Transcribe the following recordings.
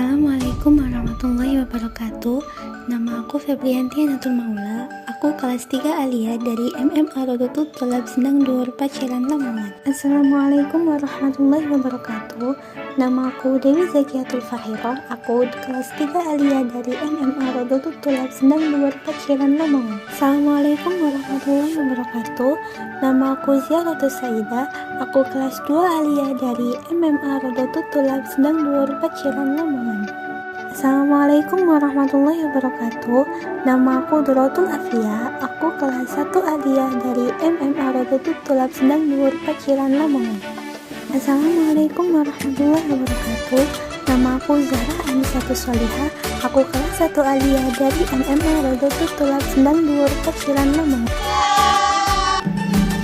Assalamualaikum warahmatullahi wabarakatuh. Nama aku Febrianti Anatul Maula. Aku kelas 3 Alia dari MMA Rodotu Tolab Sendang Dhuwur Paciran Lamongan. Assalamualaikum warahmatullahi wabarakatuh. Nama aku Dewi Zakiatul Fahira. Aku kelas 3 Alia dari MMA Rodotu Tolab Sendang Dhuwur Paciran Lamongan. Assalamualaikum warahmatullahi wabarakatuh. Nama aku Ziaratus Saida. Aku kelas 2 Alia dari MMA Rodotu Tolab Sendang Dhuwur Paciran Lamongan. Assalamualaikum warahmatullahi wabarakatuh. Nama aku Dorotul Afia. Aku kelas 1 Alia dari MMA Rodotu Tolab Sendang Dhuwur Paciran Lamongan. Assalamualaikum warahmatullahi wabarakatuh. Nama aku Zahra Anisatus Solihah. Aku kelas 1 Alia dari MMA Rodotu Tolab Sendang Dhuwur Paciran Lamongan.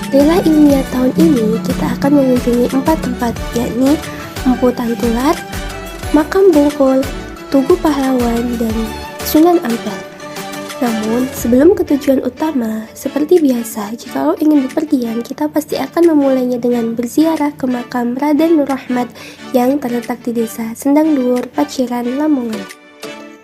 Rela ilmiah tahun ini kita akan mengunjungi 4 tempat, yakni Empu Tantular, Makam Bungkul, Tugu Pahlawan, dan Sunan Ampel. Namun, sebelum ke tujuan utama, seperti biasa, jika ingin bepergian, kita pasti akan memulainya dengan berziarah ke makam Raden Nur Rahmat yang terletak di desa Sendang Dhuwur, Paciran, Lamongan.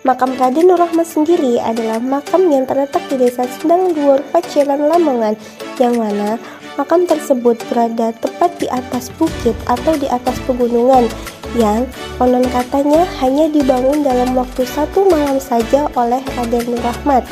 Makam Raden Nur Rahmat sendiri adalah makam yang terletak di desa Sendang Dhuwur, Paciran, Lamongan, yang mana makam tersebut berada tepat di atas bukit atau di atas pegunungan, yang konon katanya hanya dibangun dalam waktu 1 malam saja oleh Raden Nur Rahmat.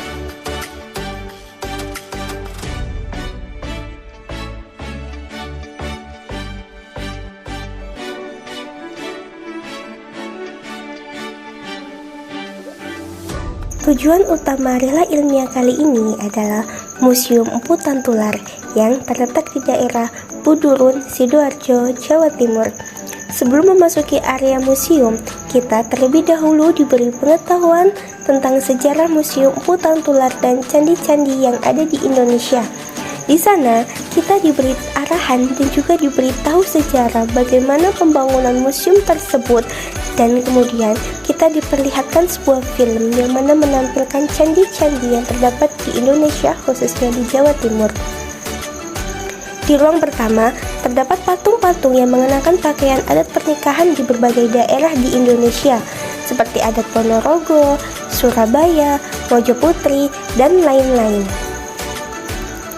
Tujuan utama rela ilmiah kali ini adalah Museum Empu Tantular yang terletak di daerah Budurun, Sidoarjo, Jawa Timur. Sebelum memasuki area museum, kita terlebih dahulu diberi pengetahuan tentang sejarah Museum Empu Tantular dan candi-candi yang ada di Indonesia. Di sana, kita diberi arahan dan juga diberitahu sejarah bagaimana pembangunan museum tersebut, dan kemudian kita diperlihatkan sebuah film yang mana menampilkan candi-candi yang terdapat di Indonesia, khususnya di Jawa Timur. Di ruang pertama, terdapat patung-patung yang mengenakan pakaian adat pernikahan di berbagai daerah di Indonesia, seperti adat Ponorogo, Surabaya, Mojoputri, dan lain-lain.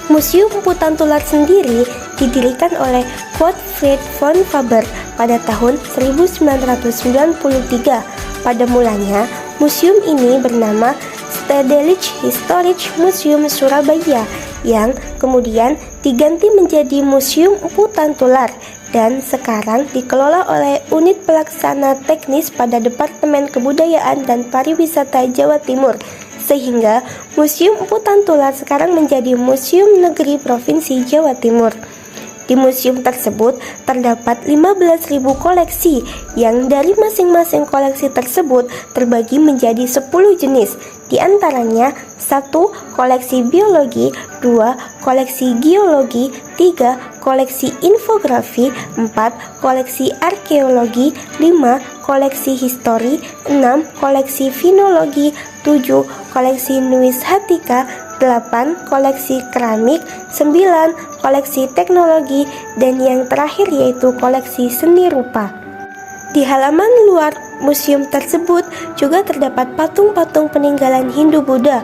Museum Empu Tantular sendiri didirikan oleh Gottfried von Faber pada tahun 1993. Pada mulanya, museum ini bernama Stedelijk Historisch Museum Surabaya, yang kemudian diganti menjadi Museum Empu Tantular dan sekarang dikelola oleh Unit Pelaksana Teknis pada Departemen Kebudayaan dan Pariwisata Jawa Timur, sehingga Museum Empu Tantular sekarang menjadi Museum Negeri Provinsi Jawa Timur. Di museum tersebut terdapat 15.000 koleksi yang dari masing-masing koleksi tersebut terbagi menjadi 10 jenis. Di antaranya 1. Koleksi biologi, 2. Koleksi geologi, 3. Koleksi infografi, 4. Koleksi arkeologi, 5. Koleksi histori, 6. Koleksi finologi, 7. Koleksi numismatika, 8. Koleksi keramik, 9. Koleksi teknologi, dan yang terakhir yaitu koleksi seni rupa. Di halaman luar museum tersebut juga terdapat patung-patung peninggalan Hindu-Buddha.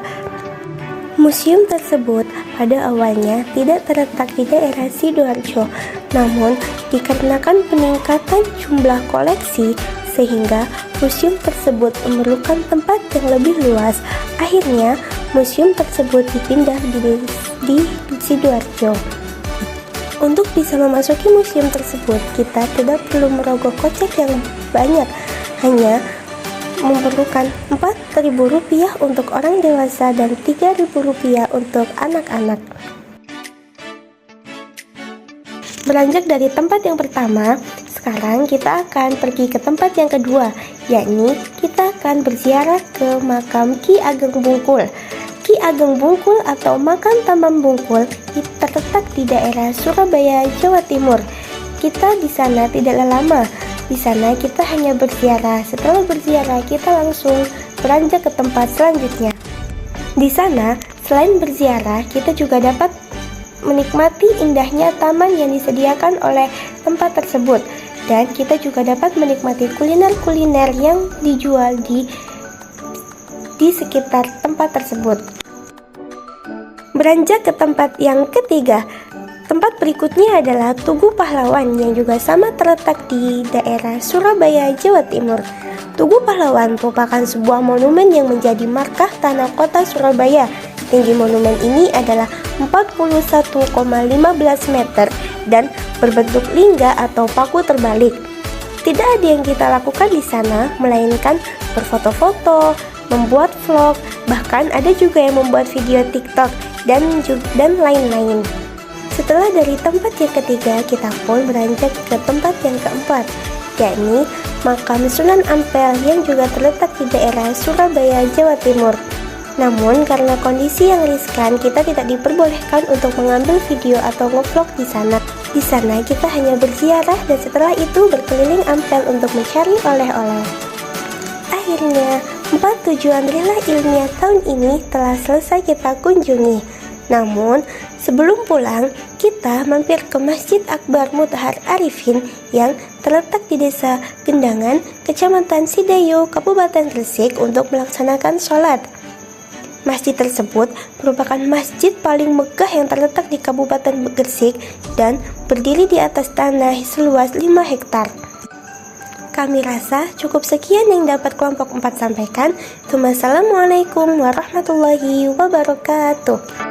Museum tersebut pada awalnya tidak terletak di daerah Sidoarjo, namun dikarenakan peningkatan jumlah koleksi sehingga museum tersebut memerlukan tempat yang lebih luas. Akhirnya museum tersebut dipindah di Sidoarjo. Untuk bisa memasuki museum tersebut, kita tidak perlu merogoh kocek yang banyak, hanya memerlukan Rp4.000 untuk orang dewasa dan Rp3.000 untuk anak-anak. Beranjak dari tempat yang pertama, sekarang kita akan pergi ke tempat yang kedua, yakni kita akan berziarah ke makam Ki Ageng Bungkul. Ki Ageng Bungkul atau Makam Taman Bungkul terletak di daerah Surabaya, Jawa Timur. Kita di sana tidaklah lama. Di sana kita hanya berziarah. Setelah berziarah, kita langsung beranjak ke tempat selanjutnya. Di sana, selain berziarah, kita juga dapat menikmati indahnya taman yang disediakan oleh tempat tersebut. dan kita juga dapat menikmati kuliner-kuliner yang dijual di sekitar tempat tersebut. Beranjak ke tempat yang ketiga, tempat berikutnya adalah Tugu Pahlawan yang juga sama terletak di daerah Surabaya, Jawa Timur. Tugu Pahlawan merupakan sebuah monumen yang menjadi markah tanah kota Surabaya. Tinggi monumen ini adalah 41,15 meter dan berbentuk lingga atau paku terbalik. Tidak ada yang kita lakukan di sana melainkan berfoto-foto, membuat vlog, bahkan ada juga yang membuat video TikTok dan lain-lain. Setelah dari tempat yang ketiga, kita pun beranjak ke tempat yang keempat, yakni Makam Sunan Ampel yang juga terletak di daerah Surabaya, Jawa Timur. Namun karena kondisi yang riskan, kita tidak diperbolehkan untuk mengambil video atau ngevlog di sana. Di sana kita hanya berziarah dan setelah itu berkeliling Ampel untuk mencari oleh-oleh. Akhirnya, 4 tujuan rela ilmiah tahun ini telah selesai kita kunjungi. Namun, sebelum pulang, kita mampir ke Masjid Akbar Mutahar Arifin yang terletak di Desa Gendangan, Kecamatan Sidayu, Kabupaten Gresik untuk melaksanakan sholat. Masjid tersebut merupakan masjid paling megah yang terletak di Kabupaten Gresik dan berdiri di atas tanah seluas 5 hektar. Kami rasa cukup sekian yang dapat kelompok 4 sampaikan. Wassalamualaikum warahmatullahi wabarakatuh.